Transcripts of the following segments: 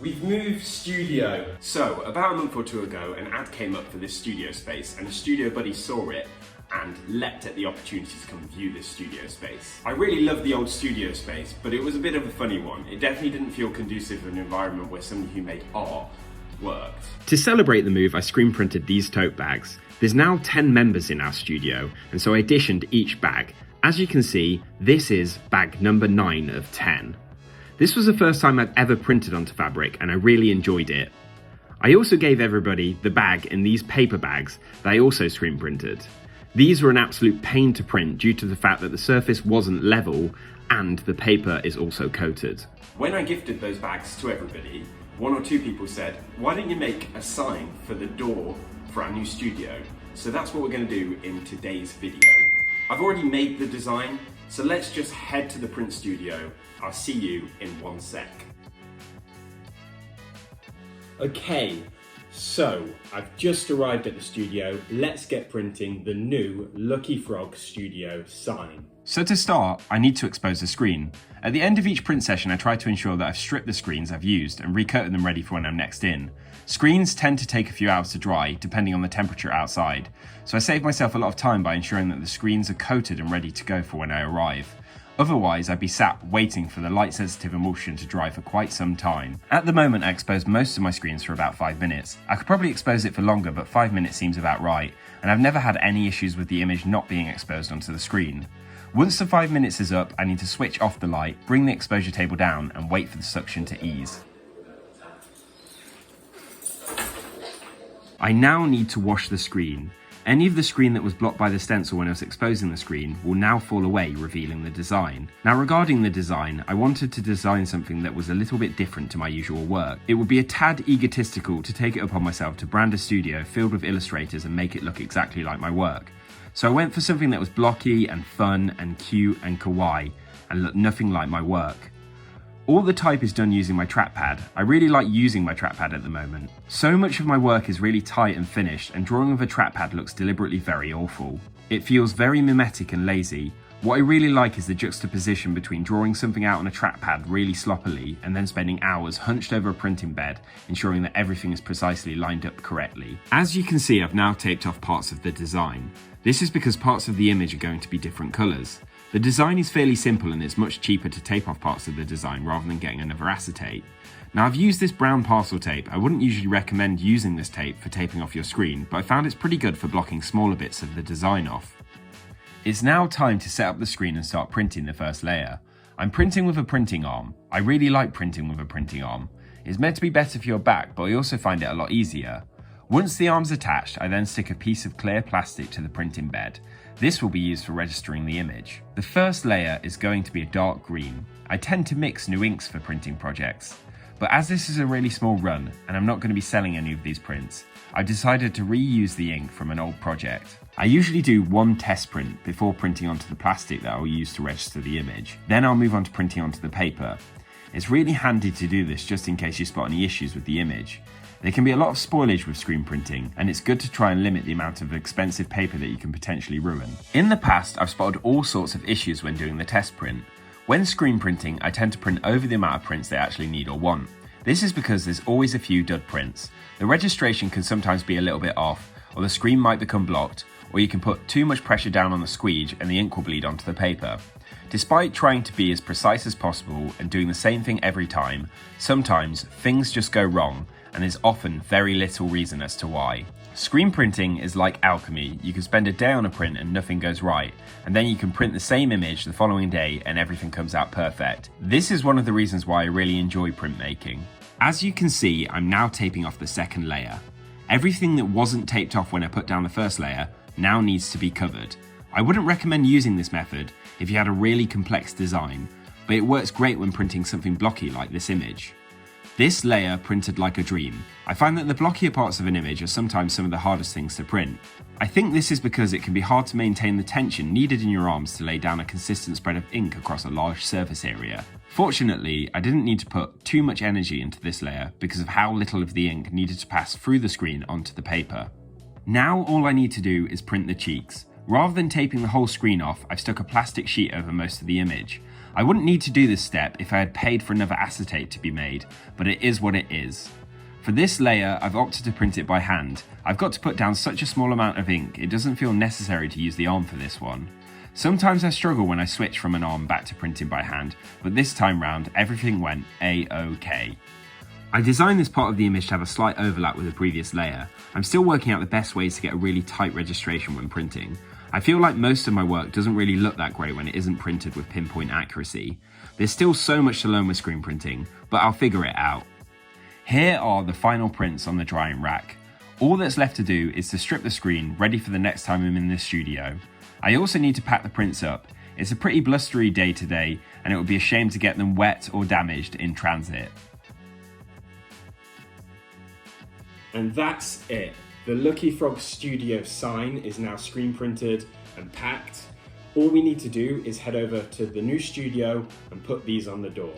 We've moved studio. So, about a month or two ago, an ad came up for this studio space, and a studio buddy saw it and leapt at the opportunity to come view this studio space. I really love the old studio space, but it was a bit of a funny one. It definitely didn't feel conducive to an environment where somebody who made art worked. To celebrate the move, I screen printed these tote bags. There's now 10 members in our studio, and so I additioned each bag. As you can see, this is bag number 9 of 10. This was the first time I'd ever printed onto fabric, and I really enjoyed it. I also gave everybody the bag in these paper bags that I also screen printed. These were an absolute pain to print due to the fact that the surface wasn't level and the paper is also coated. When I gifted those bags to everybody, 1 or 2 people said, why don't you make a sign for the door for our new studio? So that's what we're going to do in today's video. I've already made the design, so let's just head to the print studio. I'll see you in 1 sec. Okay, so I've just arrived at the studio. Let's get printing the new Lucky Frog Studio sign. So to start, I need to expose the screen. At the end of each print session, I try to ensure that I've stripped the screens I've used and recoated them ready for when I'm next in. Screens tend to take a few hours to dry, depending on the temperature outside, so I save myself a lot of time by ensuring that the screens are coated and ready to go for when I arrive. Otherwise, I'd be sat waiting for the light-sensitive emulsion to dry for quite some time. At the moment, I exposed most of my screens for about 5 minutes. I could probably expose it for longer, but 5 minutes seems about right, and I've never had any issues with the image not being exposed onto the screen. Once the 5 minutes is up, I need to switch off the light, bring the exposure table down, and wait for the suction to ease. I now need to wash the screen. Any of the screen that was blocked by the stencil when I was exposing the screen will now fall away, revealing the design. Now regarding the design, I wanted to design something that was a little bit different to my usual work. It would be a tad egotistical to take it upon myself to brand a studio filled with illustrators and make it look exactly like my work. So I went for something that was blocky and fun and cute and kawaii and looked nothing like my work. All the type is done using my trackpad. I really like using my trackpad at the moment. So much of my work is really tight and finished, and drawing with a trackpad looks deliberately very awful. It feels very mimetic and lazy. What I really like is the juxtaposition between drawing something out on a trackpad really sloppily and then spending hours hunched over a printing bed, ensuring that everything is precisely lined up correctly. As you can see, I've now taped off parts of the design. This is because parts of the image are going to be different colours. The design is fairly simple and it's much cheaper to tape off parts of the design rather than getting another acetate. Now I've used this brown parcel tape. I wouldn't usually recommend using this tape for taping off your screen, but I found it's pretty good for blocking smaller bits of the design off. It's now time to set up the screen and start printing the first layer. I'm printing with a printing arm. I really like printing with a printing arm. It's meant to be better for your back, but I also find it a lot easier. Once the arm's attached, I then stick a piece of clear plastic to the printing bed. This will be used for registering the image. The first layer is going to be a dark green. I tend to mix new inks for printing projects, but as this is a really small run and I'm not going to be selling any of these prints, I decided to reuse the ink from an old project. I usually do one test print before printing onto the plastic that I'll use to register the image. Then I'll move on to printing onto the paper. It's really handy to do this just in case you spot any issues with the image. There can be a lot of spoilage with screen printing, and it's good to try and limit the amount of expensive paper that you can potentially ruin. In the past, I've spotted all sorts of issues when doing the test print. When screen printing, I tend to print over the amount of prints they actually need or want. This is because there's always a few dud prints. The registration can sometimes be a little bit off, or the screen might become blocked, or you can put too much pressure down on the squeege and the ink will bleed onto the paper. Despite trying to be as precise as possible and doing the same thing every time, sometimes things just go wrong, and there's often very little reason as to why. Screen printing is like alchemy. You can spend a day on a print and nothing goes right, and then you can print the same image the following day and everything comes out perfect. This is one of the reasons why I really enjoy printmaking. As you can see, I'm now taping off the second layer. Everything that wasn't taped off when I put down the first layer now needs to be covered. I wouldn't recommend using this method if you had a really complex design, but it works great when printing something blocky like this image. This layer printed like a dream. I find that the blockier parts of an image are sometimes some of the hardest things to print. I think this is because it can be hard to maintain the tension needed in your arms to lay down a consistent spread of ink across a large surface area. Fortunately, I didn't need to put too much energy into this layer because of how little of the ink needed to pass through the screen onto the paper. Now all I need to do is print the cheeks. Rather than taping the whole screen off, I've stuck a plastic sheet over most of the image. I wouldn't need to do this step if I had paid for another acetate to be made, but it is what it is. For this layer, I've opted to print it by hand. I've got to put down such a small amount of ink, it doesn't feel necessary to use the arm for this one. Sometimes I struggle when I switch from an arm back to printing by hand, but this time round, everything went A-OK. I designed this part of the image to have a slight overlap with the previous layer. I'm still working out the best ways to get a really tight registration when printing. I feel like most of my work doesn't really look that great when it isn't printed with pinpoint accuracy. There's still so much to learn with screen printing, but I'll figure it out. Here are the final prints on the drying rack. All that's left to do is to strip the screen ready for the next time I'm in the studio. I also need to pack the prints up. It's a pretty blustery day today, and it would be a shame to get them wet or damaged in transit. And that's it. The Lucky Frog Studio sign is now screen printed and packed. All we need to do is head over to the new studio and put these on the door.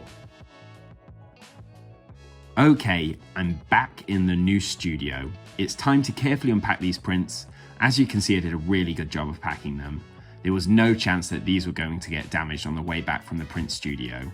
Okay, I'm back in the new studio. It's time to carefully unpack these prints. As you can see, I did a really good job of packing them. There was no chance that these were going to get damaged on the way back from the print studio.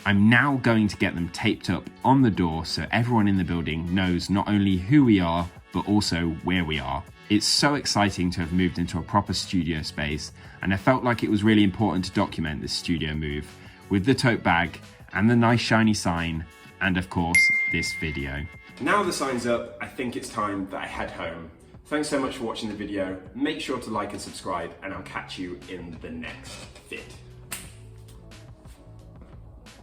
I'm now going to get them taped up on the door so everyone in the building knows not only who we are, but also where we are. It's so exciting to have moved into a proper studio space, and I felt like it was really important to document this studio move with the tote bag and the nice shiny sign, and of course, this video. Now the sign's up, I think it's time that I head home. Thanks so much for watching the video. Make sure to like and subscribe, and I'll catch you in the next vid.